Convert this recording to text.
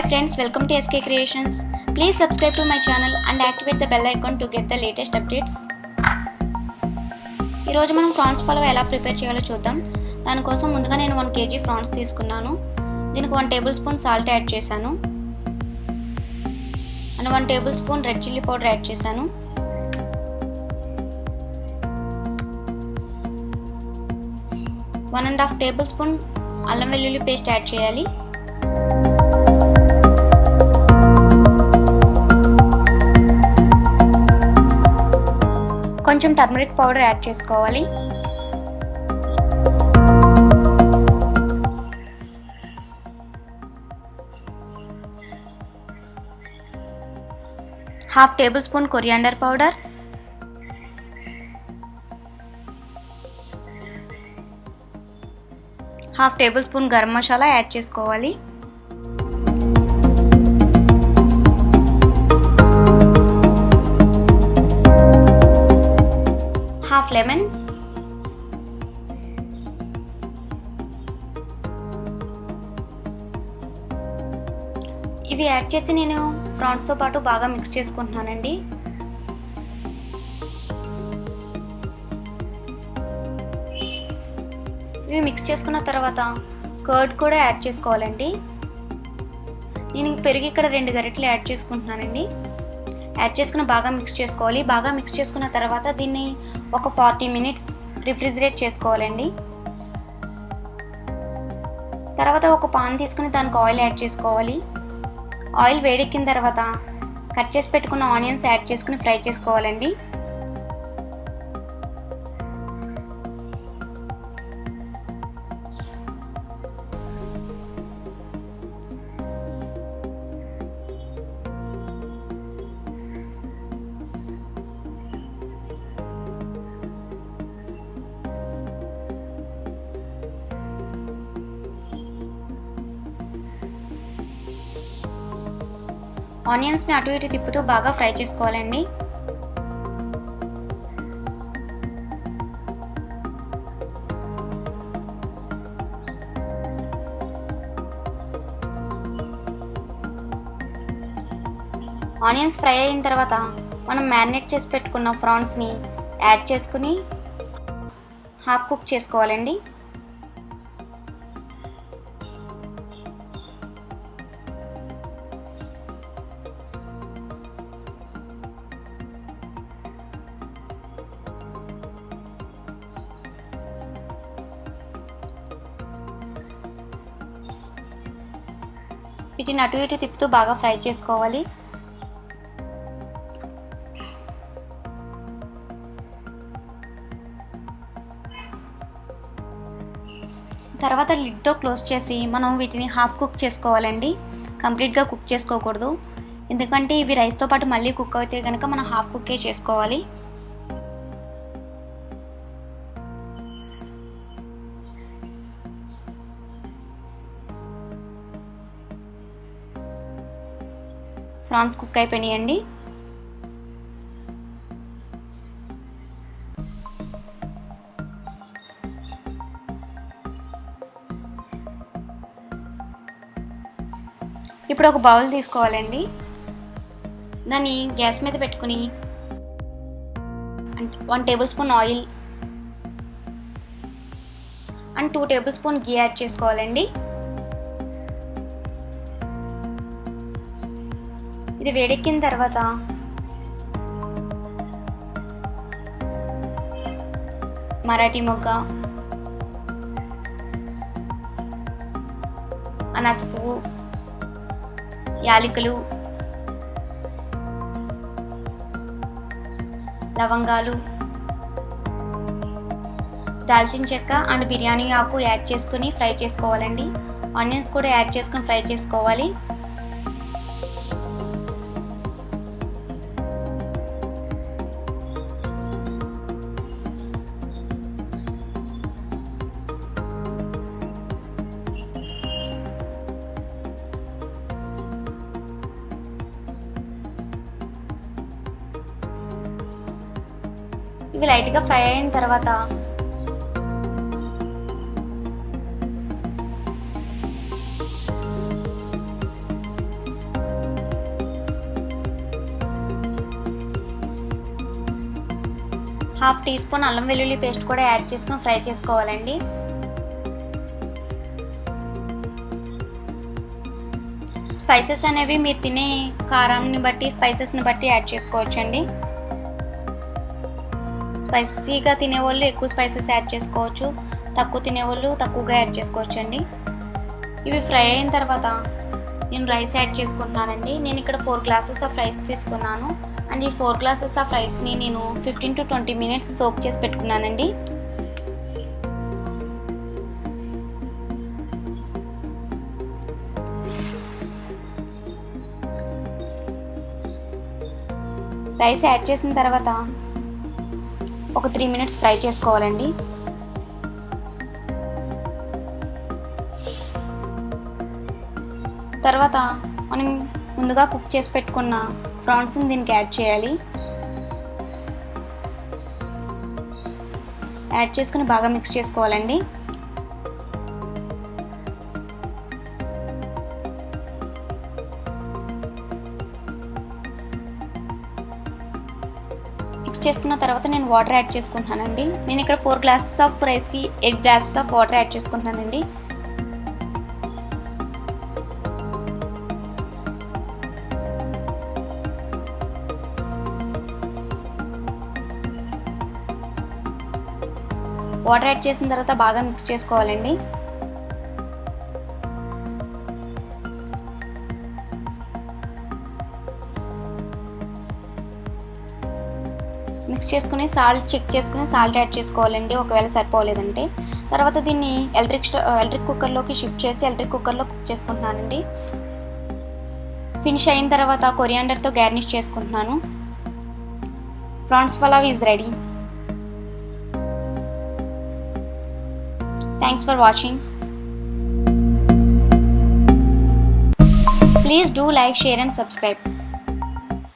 Hi friends, welcome to SK Creations. Please subscribe to my channel and activate the bell icon to get the latest updates. ఈ రోజు మనం prawns pulao ఎలా prepare చేయాలో చూద్దాం. దాని కోసం ముందుగా నేను 1 kg ప్రాన్స్ తీసుకున్నాను. దీనికి 1 tablespoon సాల్ట్ యాడ్ చేశాను. And 1 tablespoon red chilli powder add చేశాను. వన్ అండ్ హాఫ్ tablespoon అల్లం వెల్లుల్లి పేస్ట్ యాడ్ చేయాలి. కొంచెం టర్మరిక్ పౌడర్ యాడ్ చేసుకోవాలి. Half table spoon coriander powder, half table spoon garam masala add చేసుకోవాలి. హాఫ్ లెమన్, ఇవి యాడ్ చేసి నేను ప్రాన్స్తో పాటు బాగా మిక్స్ చేసుకుంటున్నానండి. ఇవి మిక్స్ చేసుకున్న తర్వాత కర్డ్ కూడా యాడ్ చేసుకోవాలండి. నేను పెరుగు ఇక్కడ 2 గరిటెలు యాడ్ చేసుకుంటున్నానండి. యాడ్ చేసుకుని బాగా మిక్స్ చేసుకోవాలి. బాగా మిక్స్ చేసుకున్న తర్వాత దీన్ని ఒక 40 minutes రిఫ్రిజిరేట్ చేసుకోవాలండి. తర్వాత ఒక పాన్ తీసుకుని దానికి ఆయిల్ యాడ్ చేసుకోవాలి. ఆయిల్ వేడెక్కిన తర్వాత కట్ చేసి పెట్టుకున్న ఆనియన్స్ యాడ్ చేసుకుని ఫ్రై చేసుకోవాలండి. ఆనియన్స్ని అటు ఇటు తిప్పుతూ బాగా ఫ్రై చేసుకోవాలండి. ఆనియన్స్ ఫ్రై అయిన తర్వాత మనం మ్యారినేట్ చేసి పెట్టుకున్న ప్రాన్స్ని యాడ్ చేసుకుని హాఫ్ కుక్ చేసుకోవాలండి. వీటిని అటు ఇటు తిప్పుతూ బాగా ఫ్రై చేసుకోవాలి. తర్వాత లిడ్తో క్లోజ్ చేసి మనం వీటిని హాఫ్ కుక్ చేసుకోవాలండి. కంప్లీట్గా కుక్ చేసుకోకూడదు, ఎందుకంటే ఇవి రైస్తో పాటు మళ్ళీ కుక్ అయితే కనుక మనం హాఫ్ కుక్కే చేసుకోవాలి. ప్రాన్స్ కుక్ అయిపోయినాయండి. ఇప్పుడు ఒక బౌల్ తీసుకోవాలండి. దాన్ని గ్యాస్ మీద పెట్టుకుని 1 tablespoon oil and 2 tablespoon ghee add చేసుకోవాలండి. ఇది వేడెక్కిన తర్వాత మరాఠీ మొగ్గ, అనాస పువ్వు, యాలకులు, లవంగాలు, దాల్చిన చెక్క అండ్ బిర్యానీ ఆకు యాడ్ చేసుకుని ఫ్రై చేసుకోవాలండి. ఆనియన్స్ కూడా యాడ్ చేసుకుని ఫ్రై చేసుకోవాలి. ఇవి లైట్గా ఫ్రై అయిన తర్వాత హాఫ్ టీ స్పూన్ అల్లం వెల్లుల్లి పేస్ట్ కూడా యాడ్ చేసుకుని ఫ్రై చేసుకోవాలండి. స్పైసెస్ అనేవి మీరు తినే కారాన్ని బట్టి స్పైసెస్ని బట్టి యాడ్ చేసుకోవచ్చండి. స్పైసీగా తినేవాళ్ళు ఎక్కువ స్పైసెస్ యాడ్ చేసుకోవచ్చు, తక్కువ తినేవాళ్ళు తక్కువగా యాడ్ చేసుకోవచ్చండి. ఇవి ఫ్రై అయిన తర్వాత నేను రైస్ యాడ్ చేసుకుంటున్నానండి. నేను ఇక్కడ 4 గ్లాసెస్ ఆఫ్ రైస్ తీసుకున్నాను అండ్ ఈ 4 గ్లాసెస్ ఆఫ్ రైస్ని నేను 15 to 20 మినిట్స్ సోక్ చేసి పెట్టుకున్నానండి. రైస్ యాడ్ చేసిన తర్వాత ఒక 3 మినిట్స్ ఫ్రై చేసుకోవాలండి. తర్వాత మనం ముందుగా కుక్ చేసి పెట్టుకున్న ప్రాన్స్ని దీనికి యాడ్ చేయాలి. యాడ్ చేసుకుని బాగా మిక్స్ చేసుకోవాలండి. మిక్స్ చేసుకున్న తర్వాత నేను వాటర్ యాడ్ చేసుకుంటున్నానండి. నేను ఇక్కడ 4 గ్లాసెస్ ఆఫ్ రైస్కి 8 గ్లాసెస్ ఆఫ్ వాటర్ యాడ్ చేసుకుంటున్నానండి. వాటర్ యాడ్ చేసిన తర్వాత బాగా మిక్స్ చేసుకోవాలండి. మిక్స్ చేసుకుని సాల్ట్ చెక్ చేసుకుని సాల్ట్ యాడ్ చేసుకోవాలండి ఒకవేళ సరిపోలేదంటే. తర్వాత దీన్ని ఎలక్ట్రిక్ కుక్కర్లోకి షిఫ్ట్ చేసి ఎలక్ట్రిక్ కుక్కర్లో కుక్ చేసుకుంటున్నానండి. ఫినిష్ అయిన తర్వాత కొరియాండర్తో గార్నిష్ చేసుకుంటున్నాను. Prawns pulao is ready. Thanks for watching. Please do like, share and subscribe.